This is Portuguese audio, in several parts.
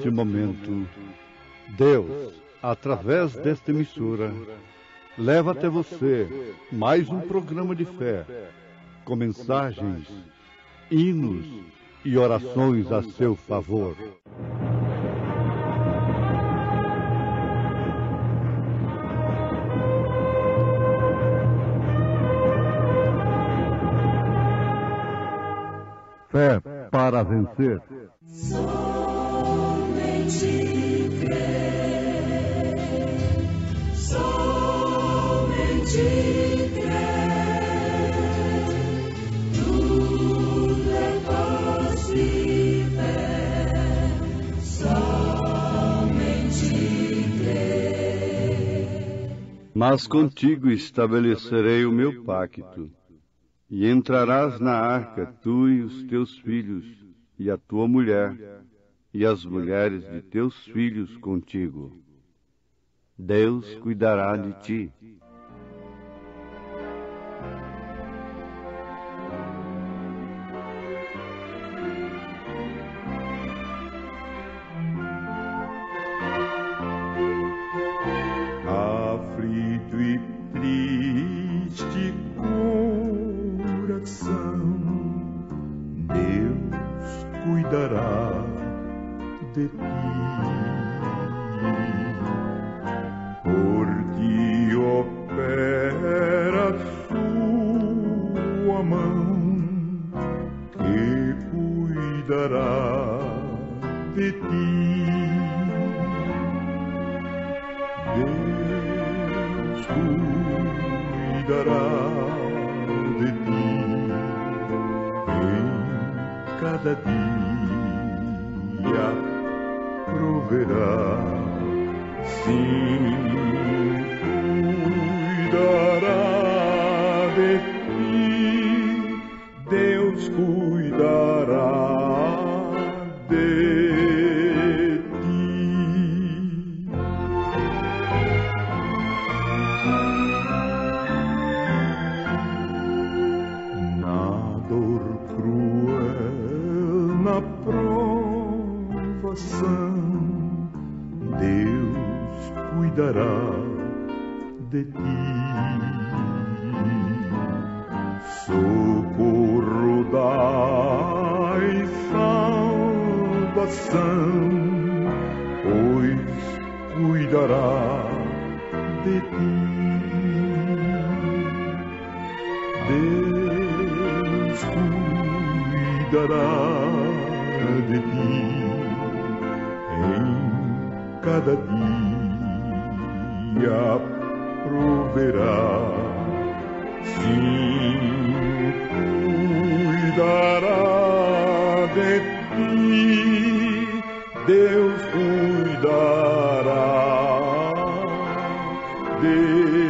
neste momento, Deus, através desta emissora, leva até você mais um programa de fé, com mensagens, hinos e orações a seu favor. Fé para vencer. Somente crer, somente crer, tudo é possível, somente crer. Mas contigo estabelecerei o meu pacto, e entrarás na arca, tu e os teus filhos, e a tua mulher, e as mulheres de teus filhos contigo. Deus cuidará de ti. Aflito e triste coração, Deus cuidará de ti, por ti opera sua mão, que cuidará de ti. Deus cuidará de ti em cada dia, proverá, sim, cuidará de ti. Deus cuidará de ti. Na dor cruel, na provação, Deus cuidará de ti. Socorro dai, salvação, pois cuidará de ti. Deus cuidará de ti em cada dia, proverá, sim, cuidará de ti. Deus cuidará de ti.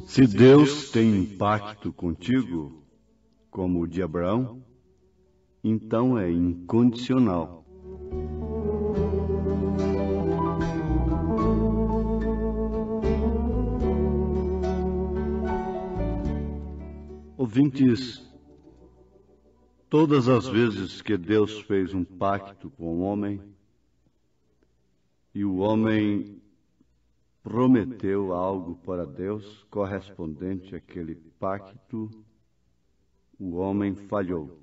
Se Deus tem um pacto contigo, como o de Abraão, então é incondicional. Ouvintes, todas as vezes que Deus fez um pacto com o homem, e o homem prometeu algo para Deus correspondente àquele pacto, o homem falhou.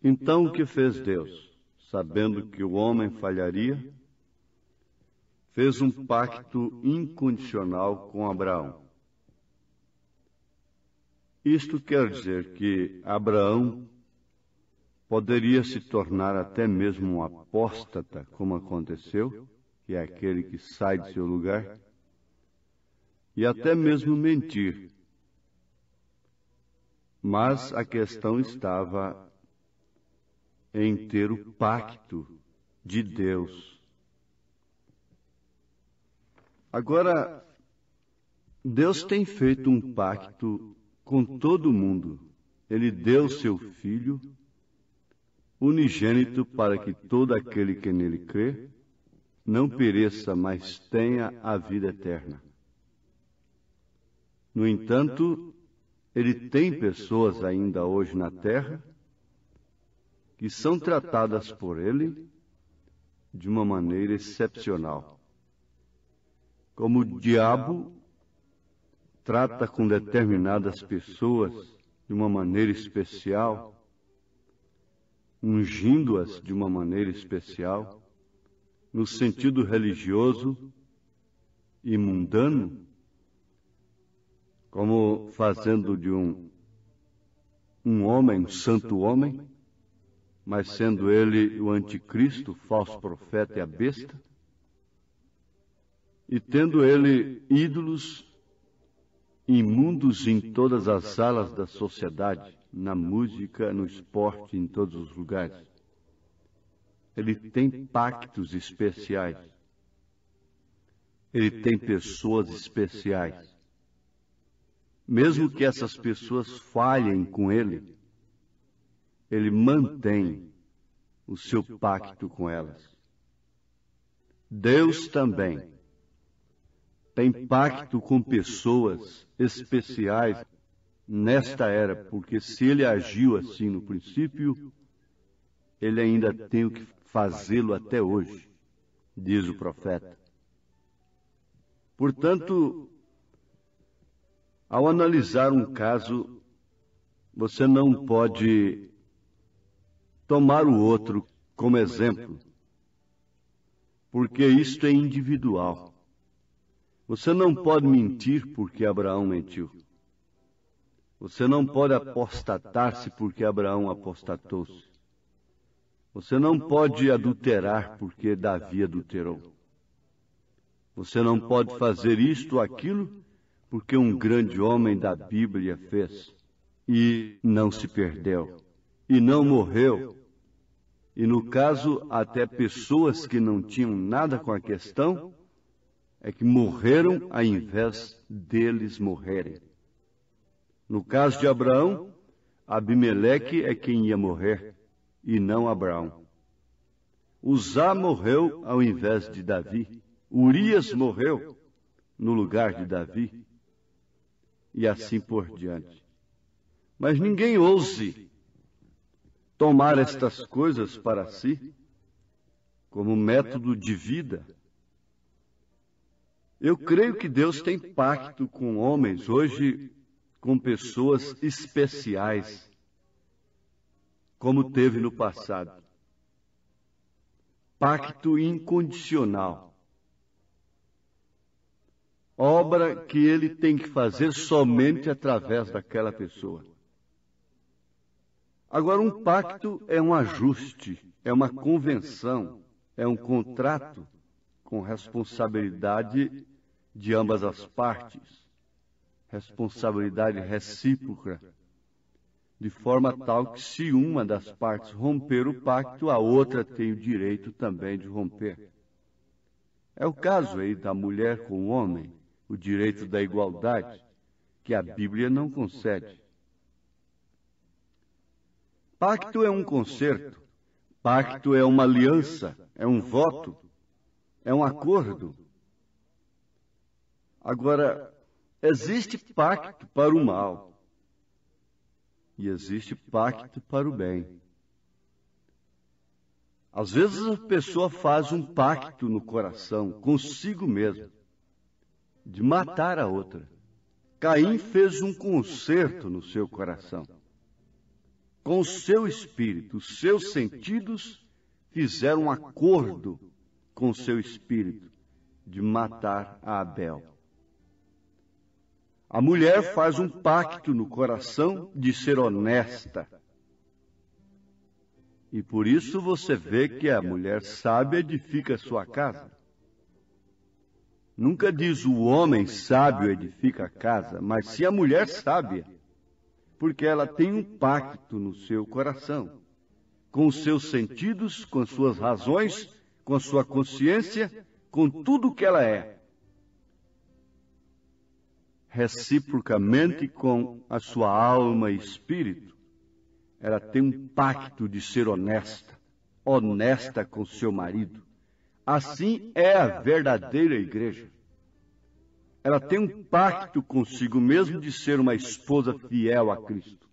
Então o que fez Deus? Sabendo que o homem falharia, fez um pacto incondicional com Abraão. Isto quer dizer que Abraão poderia se tornar até mesmo um apóstata, como aconteceu, que é aquele que sai de seu lugar, e até mesmo mentir. Mas a questão estava em ter o pacto de Deus. Agora, Deus tem feito um pacto com todo mundo. Ele deu seu Filho unigênito para que todo aquele que nele crê não pereça, mas tenha a vida eterna. No entanto, ele tem pessoas ainda hoje na terra que são tratadas por ele de uma maneira excepcional. Como o diabo trata com determinadas pessoas de uma maneira especial, ungindo-as de uma maneira especial, no sentido religioso e mundano, como fazendo de um homem, um santo homem, mas sendo ele o anticristo, o falso profeta e a besta, e tendo ele ídolos imundos em todas as salas da sociedade, na música, no esporte, em todos os lugares. Ele tem pactos especiais. Ele tem pessoas especiais. Mesmo que essas pessoas falhem com ele, ele mantém o seu pacto com elas. Deus também tem pacto com pessoas especiais nesta era, porque se ele agiu assim no princípio, ele ainda tem que fazê-lo até hoje, diz o profeta. Portanto, ao analisar um caso, você não pode tomar o outro como exemplo, porque isto é individual. Você não pode mentir porque Abraão mentiu. Você não pode apostatar-se porque Abraão apostatou-se. Você não pode adulterar porque Davi adulterou. Você não pode fazer isto ou aquilo porque um grande homem da Bíblia fez e não se perdeu, e não morreu. E no caso, até pessoas que não tinham nada com a questão, é que morreram ao invés deles morrerem. No caso de Abraão, Abimeleque é quem ia morrer, e não Abraão. Uzá morreu ao invés de Davi. Urias morreu no lugar de Davi. E assim por diante. Mas ninguém ouse tomar estas coisas para si como método de vida. Eu creio que Deus tem pacto com homens hoje, com pessoas especiais, como teve no passado. Pacto incondicional. Obra que ele tem que fazer somente através daquela pessoa. Agora, um pacto é um ajuste, é uma convenção, é um contrato com responsabilidade de ambas as partes, responsabilidade recíproca, de forma tal que se uma das partes romper o pacto, a outra tem o direito também de romper. É o caso aí da mulher com o homem, o direito da igualdade, que a Bíblia não concede. Pacto é um concerto, pacto é uma aliança, é um voto, é um acordo. Agora, existe pacto para o mal e existe pacto para o bem. Às vezes a pessoa faz um pacto no coração, consigo mesmo, de matar a outra. Caim fez um concerto no seu coração. Com o seu espírito, os seus sentidos fizeram um acordo com o seu espírito de matar a Abel. A mulher faz um pacto no coração de ser honesta. E por isso você vê que a mulher sábia edifica sua casa. Nunca diz o homem sábio edifica a casa, mas sim a mulher sábia, porque ela tem um pacto no seu coração, com os seus sentidos, com suas razões, com a sua consciência, com tudo o que ela é. reciprocamente com a sua alma e espírito. Ela tem um pacto de ser honesta, honesta com seu marido. Assim é a verdadeira igreja. Ela tem um pacto consigo mesmo de ser uma esposa fiel a Cristo.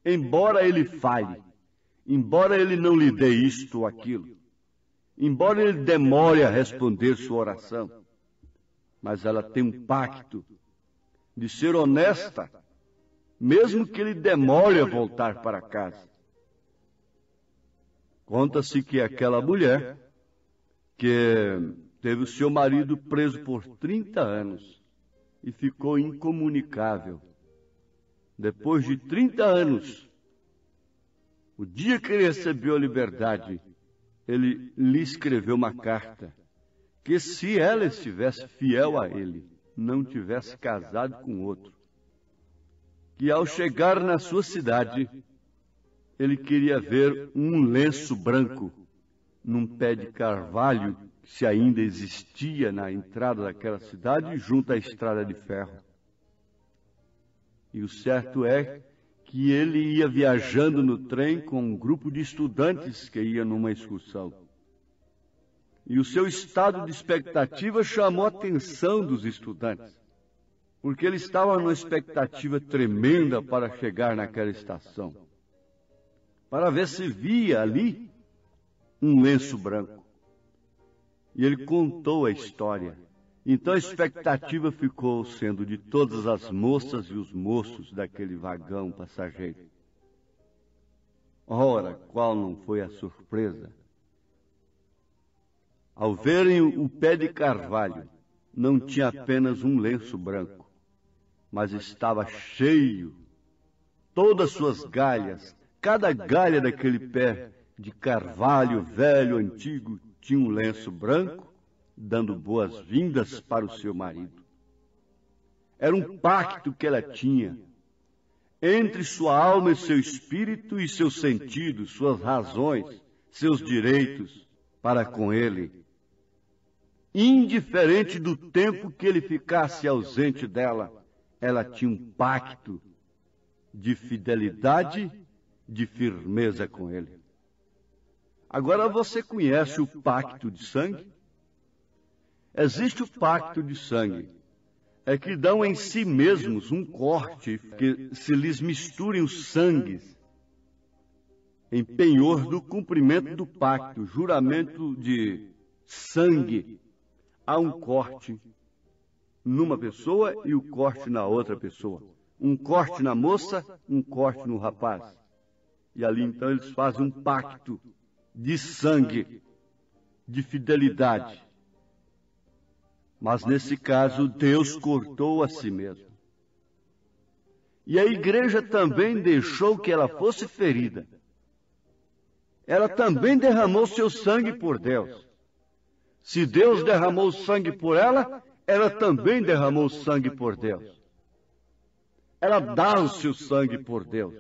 Embora ele falhe, embora ele não lhe dê isto ou aquilo, embora ele demore a responder sua oração, mas ela tem um pacto de ser honesta, mesmo que ele demore a voltar para casa. Conta-se que aquela mulher que teve o seu marido preso por 30 anos e ficou incomunicável. Depois de 30 anos, o dia que ele recebeu a liberdade, ele lhe escreveu uma carta que, se ela estivesse fiel a ele, não tivesse casado com outro, que ao chegar na sua cidade, ele queria ver um lenço branco num pé de carvalho, se ainda existia na entrada daquela cidade, junto à estrada de ferro. E o certo é que ele ia viajando no trem com um grupo de estudantes que ia numa excursão. E o seu estado de expectativa chamou a atenção dos estudantes, porque ele estava numa expectativa tremenda para chegar naquela estação, para ver se via ali um lenço branco. E ele contou a história. Então a expectativa ficou sendo de todas as moças e os moços daquele vagão passageiro. Ora, qual não foi a surpresa? Ao verem o pé de carvalho, não tinha apenas um lenço branco, mas estava cheio, todas suas galhas, cada galha daquele pé de carvalho velho, antigo, tinha um lenço branco, dando boas-vindas para o seu marido. Era um pacto que ela tinha entre sua alma e seu espírito e seus sentidos, suas razões, seus direitos para com ele. Indiferente do tempo que ele ficasse ausente dela, ela tinha um pacto de fidelidade, de firmeza com ele. Agora você conhece o pacto de sangue? Existe o pacto de sangue, é que dão em si mesmos um corte, que se lhes misturem os sangues, em penhor do cumprimento do pacto, juramento de sangue. Há um corte numa pessoa e o corte na outra pessoa. Um corte na moça, um corte no rapaz. E ali então eles fazem um pacto de sangue, de fidelidade. Mas nesse caso, Deus cortou a si mesmo. E a igreja também deixou que ela fosse ferida. Ela também derramou seu sangue por Deus. Se Deus derramou sangue por ela, ela também derramou sangue por Deus. Ela dá o seu sangue por Deus.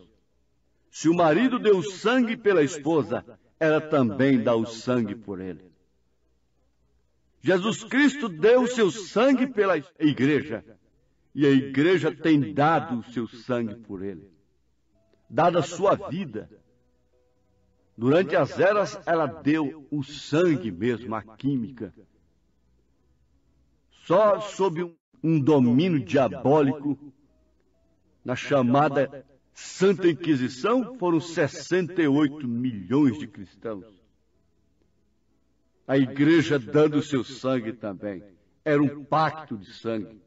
Se o marido deu sangue pela esposa, ela também dá o sangue por ele. Jesus Cristo deu o seu sangue pela igreja, e a igreja tem dado o seu sangue por ele, dado a sua vida. Durante as eras, ela deu o sangue mesmo, a química. Só sob um domínio diabólico, na chamada Santa Inquisição, foram 68 milhões de cristãos. A igreja dando o seu sangue também. Era um pacto de sangue.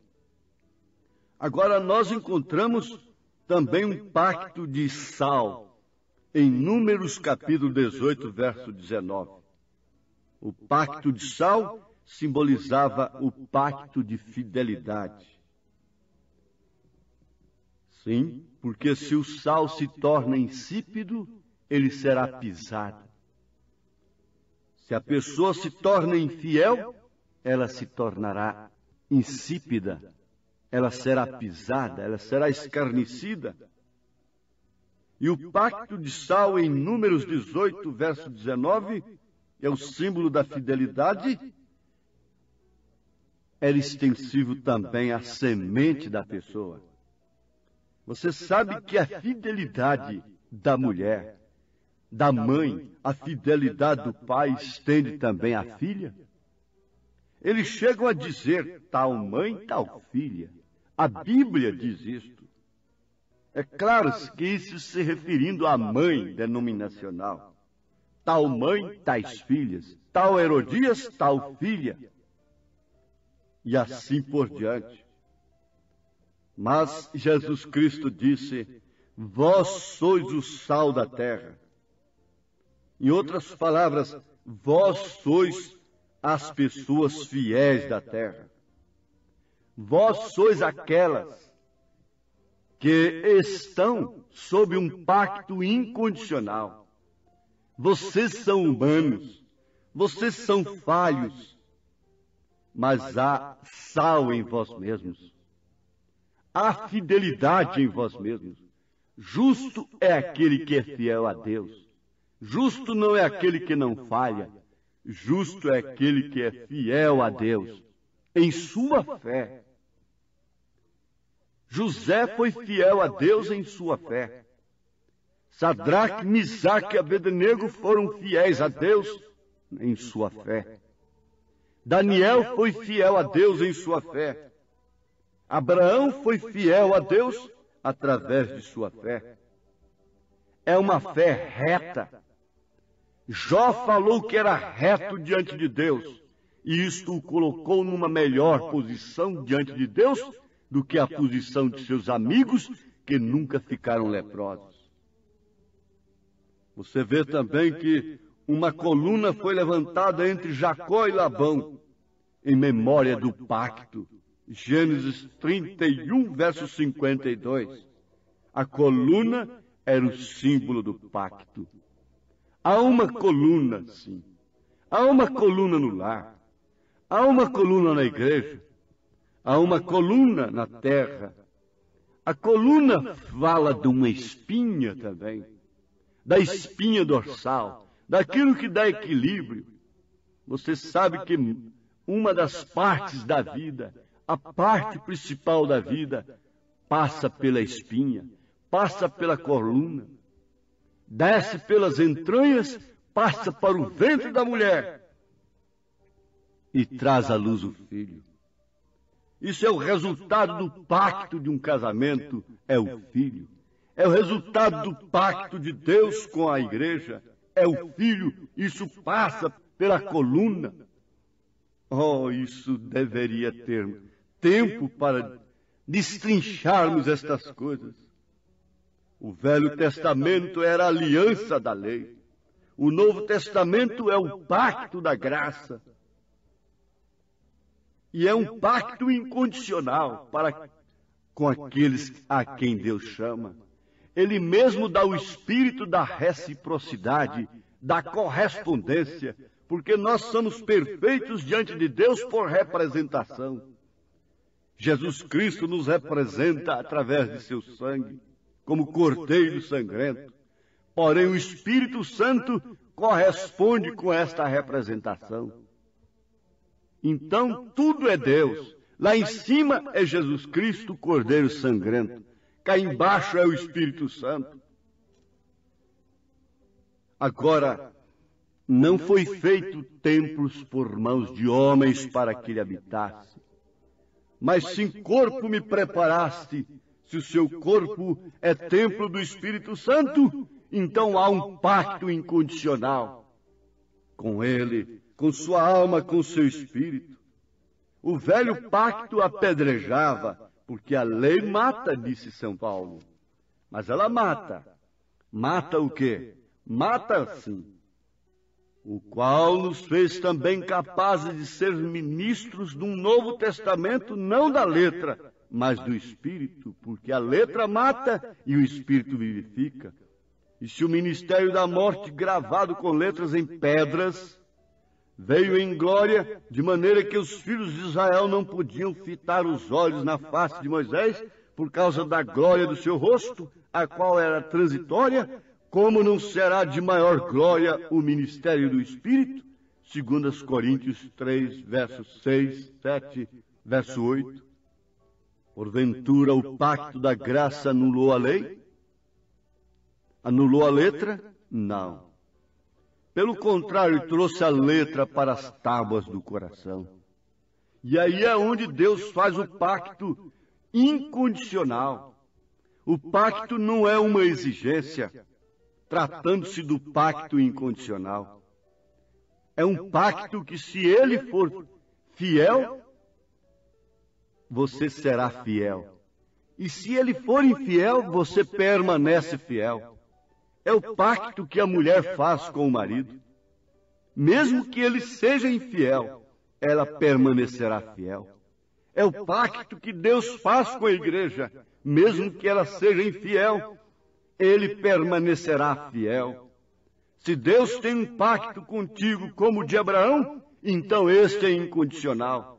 Agora nós encontramos também um pacto de sal, em Números capítulo 18, verso 19. O pacto de sal simbolizava o pacto de fidelidade. Sim, porque se o sal se torna insípido, ele será pisado. Se a pessoa se torna infiel, ela se tornará insípida, ela será pisada, ela será escarnecida. E o pacto de sal em Números 18, verso 19, é o símbolo da fidelidade era extensivo também à semente da pessoa. Você sabe que a fidelidade da mulher, da mãe, a fidelidade do pai estende também à filha? Eles chegam a dizer tal mãe, tal filha. A Bíblia diz isto. É claro que isso se referindo à mãe denominacional. Tal mãe, tais filhas. Tal Herodias, tal filha. E assim por diante. Mas Jesus Cristo disse, vós sois o sal da terra. Em outras palavras, vós sois as pessoas fiéis da terra. Vós sois aquelas que estão sob um pacto incondicional. Vocês são humanos, vocês são falhos, mas há sal em vós mesmos. Há fidelidade em vós mesmos. Justo é aquele que é fiel a Deus. Justo não é aquele que não falha. Justo é aquele que é fiel a Deus, em sua fé. José foi fiel a Deus em sua fé. Sadraque, Misaque e Abednego foram fiéis a Deus em sua fé. Daniel foi fiel a Deus em sua fé. Abraão foi fiel a Deus através de sua fé. É uma fé reta. Jó falou que era reto diante de Deus, e isto o colocou numa melhor posição diante de Deus do que a posição de seus amigos que nunca ficaram leprosos. Você vê também que uma coluna foi levantada entre Jacó e Labão, em memória do pacto. Gênesis 31, verso 52. A coluna era o símbolo do pacto. Há uma coluna, sim. Há uma coluna no lar. Há uma coluna na igreja. Há uma coluna na terra. A coluna fala de uma espinha também. Da espinha dorsal. Daquilo que dá equilíbrio. Você sabe que uma das partes da vida, a parte principal da vida, passa pela espinha, passa pela coluna, desce pelas entranhas, passa para o ventre da mulher e traz à luz o filho. Isso é o resultado do pacto de um casamento, é o filho. É o resultado do pacto de Deus com a igreja, é o filho. Isso passa pela coluna. Oh, isso deveria ter tempo para destrincharmos estas coisas. O Velho Testamento era a aliança da lei. O Novo Testamento é o pacto da graça. E é um pacto incondicional com aqueles a quem Deus chama. Ele mesmo dá o espírito da reciprocidade, da correspondência, porque nós somos perfeitos diante de Deus por representação. Jesus Cristo nos representa através de seu sangue, como cordeiro sangrento. Porém, o Espírito Santo corresponde com esta representação. Então, tudo é Deus. Lá em cima é Jesus Cristo, cordeiro sangrento. Cá embaixo é o Espírito Santo. Agora, não foi feito templos por mãos de homens para que ele habitasse. Mas se em corpo me preparaste, se o seu corpo é templo do Espírito Santo, então há um pacto incondicional com ele, com sua alma, com seu espírito. O velho pacto apedrejava, porque a lei mata, disse São Paulo. Mas ela mata. Mata o quê? Mata sim. O qual nos fez também capazes de ser ministros de um novo testamento, não da letra, mas do Espírito, porque a letra mata e o Espírito vivifica. E se o ministério da morte, gravado com letras em pedras, veio em glória, de maneira que os filhos de Israel não podiam fitar os olhos na face de Moisés, por causa da glória do seu rosto, a qual era transitória, como não será de maior glória o ministério do Espírito? 2 Coríntios 3, versos 6, 7, Verso 8. Porventura o pacto da graça anulou a lei? Anulou a letra? Não. Pelo contrário, trouxe a letra para as tábuas do coração. E aí é onde Deus faz o pacto incondicional. O pacto não é uma exigência, tratando-se do pacto incondicional. É um pacto que, se ele for fiel, você será fiel. E se ele for infiel, você permanece fiel. É o pacto que a mulher faz com o marido. Mesmo que ele seja infiel, ela permanecerá fiel. É o pacto que Deus faz com a igreja. Mesmo que ela seja infiel, ele permanecerá fiel. Se Deus tem um pacto contigo como o de Abraão, então este é incondicional.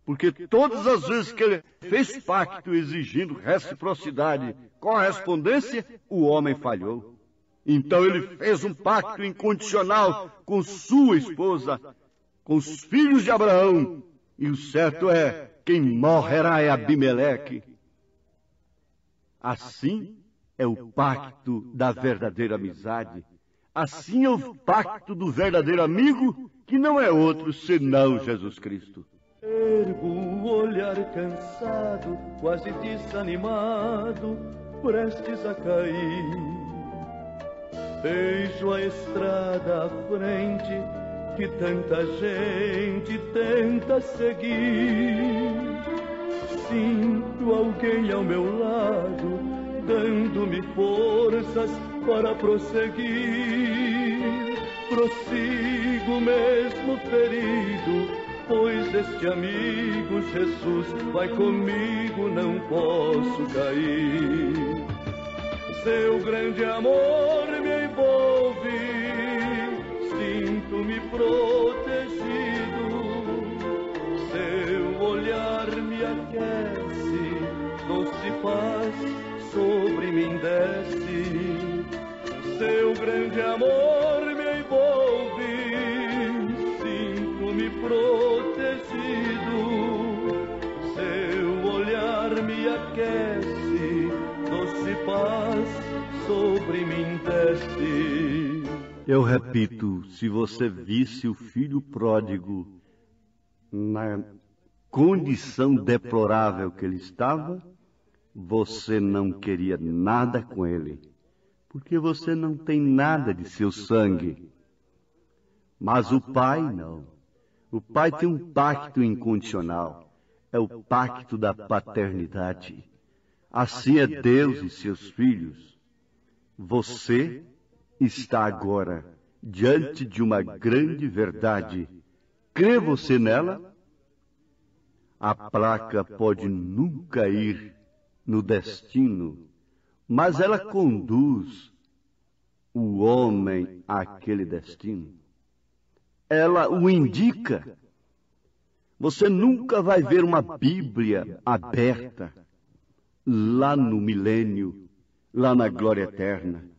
Porque todas as vezes que ele fez pacto exigindo reciprocidade, correspondência, o homem falhou. Então ele fez um pacto incondicional com sua esposa, com os filhos de Abraão. E o certo é, quem morrerá é Abimeleque. Assim é o pacto da verdadeira amizade. Assim é o pacto do verdadeiro amigo, que não é outro senão Jesus Cristo. Ergo o olhar cansado, quase desanimado, prestes a cair. Vejo a estrada à frente, que tanta gente tenta seguir. Sinto alguém ao meu lado, dando-me forças para prosseguir. Prossigo mesmo ferido, pois este amigo Jesus vai comigo, não posso cair. Seu grande amor me envolve, sinto-me protegido. Seu olhar me aquece, doce paz sobre mim desce. Seu grande amor me envolve, sinto-me protegido. Seu olhar me aquece, doce paz sobre mim desce. Eu repito, se você visse o filho pródigo na condição deplorável que ele estava, você não queria nada com ele, porque você não tem nada de seu sangue. Mas o pai não. O pai tem um pacto incondicional. É o pacto da paternidade. Assim é Deus e seus filhos. Você está agora diante de uma grande verdade. Crê você nela? A placa pode nunca ir no destino, mas ela conduz o homem àquele destino. Ela o indica. Você nunca vai ver uma Bíblia aberta lá no milênio, lá na glória eterna.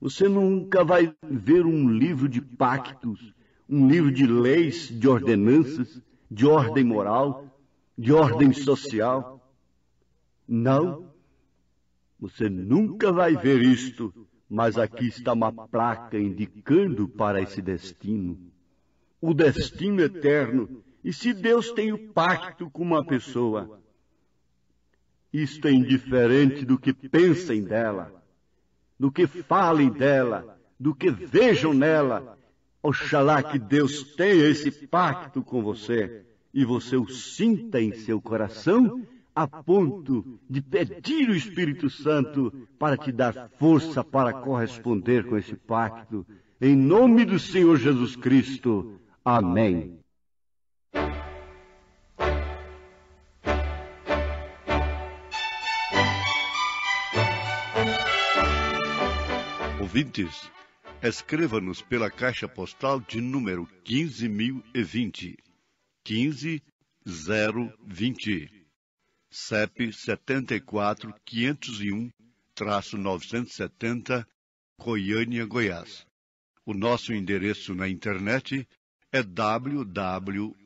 Você nunca vai ver um livro de pactos, um livro de leis, de ordenanças, de ordem moral, de ordem social. Não, você nunca vai ver isto, mas aqui está uma placa indicando para esse destino, o destino eterno. E se Deus tem o pacto com uma pessoa, isto é indiferente do que pensem dela, do que falem dela, do que vejam nela. Oxalá que Deus tenha esse pacto com você e você o sinta em seu coração, a ponto de pedir o Espírito Santo para te dar força para corresponder com esse pacto. Em nome do Senhor Jesus Cristo. Amém. Ouvintes, escreva-nos pela caixa postal de número 15.020, 15020, CEP 74.501-970, Goiânia, Goiás. O nosso endereço na internet é www.awr.org.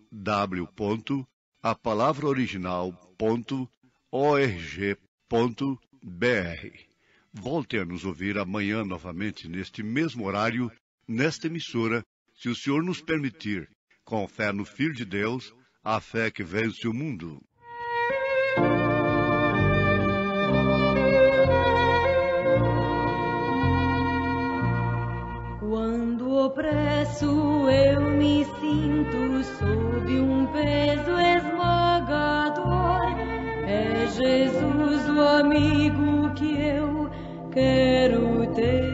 a palavra original.org.br. Volte a nos ouvir amanhã novamente neste mesmo horário, nesta emissora, se o Senhor nos permitir, com fé no Filho de Deus, a fé que vence o mundo. Quando opresso eu me sinto sob um peso esmagador, é Jesus o amigo que eu quero ter.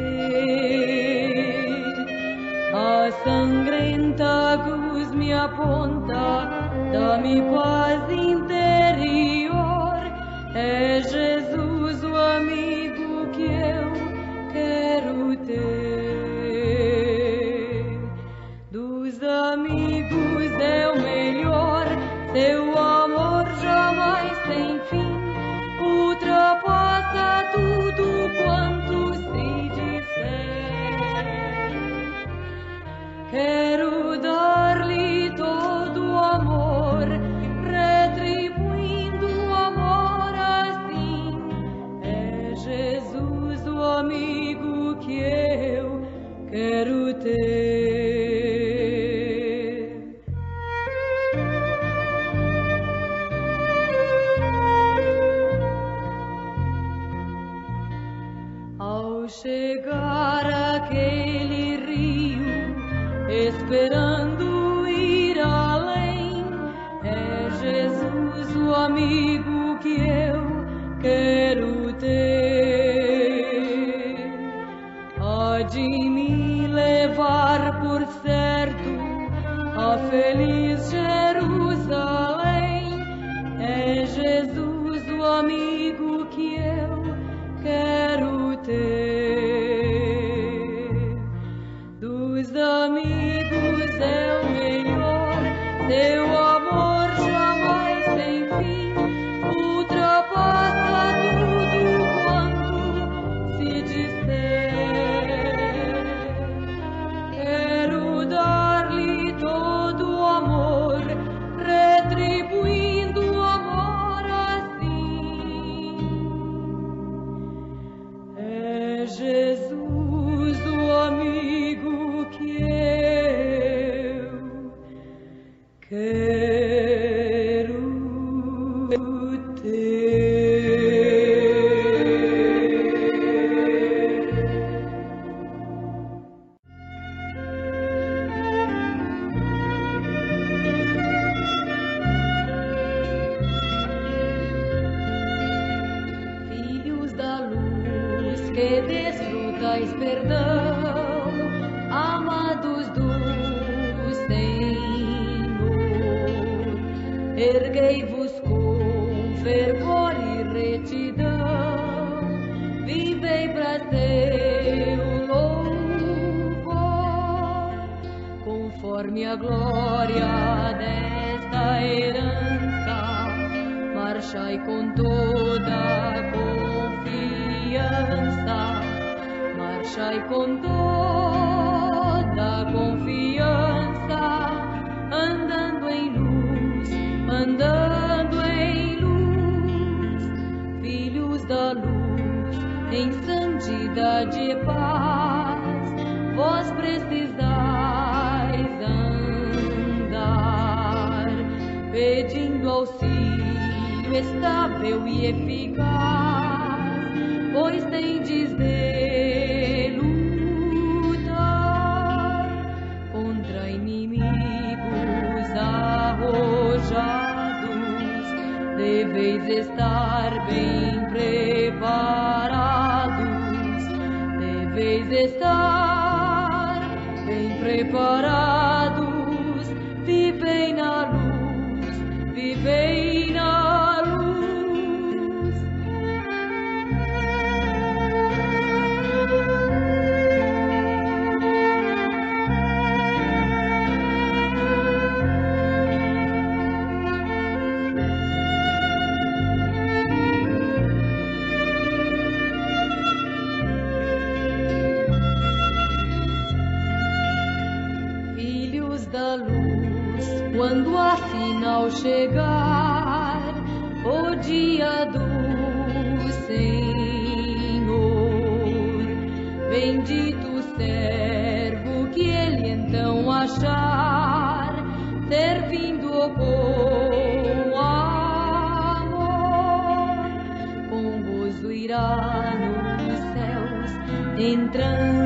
A sangrenta cruz me aponta, dá-me paz interior, é Jesus o amigo que eu quero ter. Dos amigos é o melhor, seu amor jamais tem fim, ultrapassa tudo quanto se disser. Quero dar-lhe todo o amor, retribuindo o amor assim. É Jesus o amigo que eu quero ter. Ao chegar àquele rio, esperando ir além, é Jesus o amigo que eu quero ter. Há de me levar por certo a feliz Jerusalém, é Jesus o amigo que eu quero ter. Dos amigos é o melhor, seu amor jamais tem fim, ultrapassa tudo quanto se disser. Quero dar-lhe todo o amor, retribuindo o amor assim. É Jesus o amigo que eu quero ter. Filhos da luz que desfrutais perdão, amados do Senhor, erguei-vos com fervor e retidão, vivei pra seu louvor, conforme a glória desta herança, marchai com toda confiança, marchai com toda confiança, andando em luz, andando em luz, filhos da luz, em santidade e paz, vós precisais andar, pedindo auxílio estável e eficaz, pois tendes de lutar contra inimigos arrojados, deveis estar bem preparados, deveis estar bem preparados, vivei na luz, vivei na luz. Filhos da luz, quando afinal ao chegar o dia do Senhor. Bendito o servo que ele então achar, servindo com amor, com gozo irá nos céus entrando.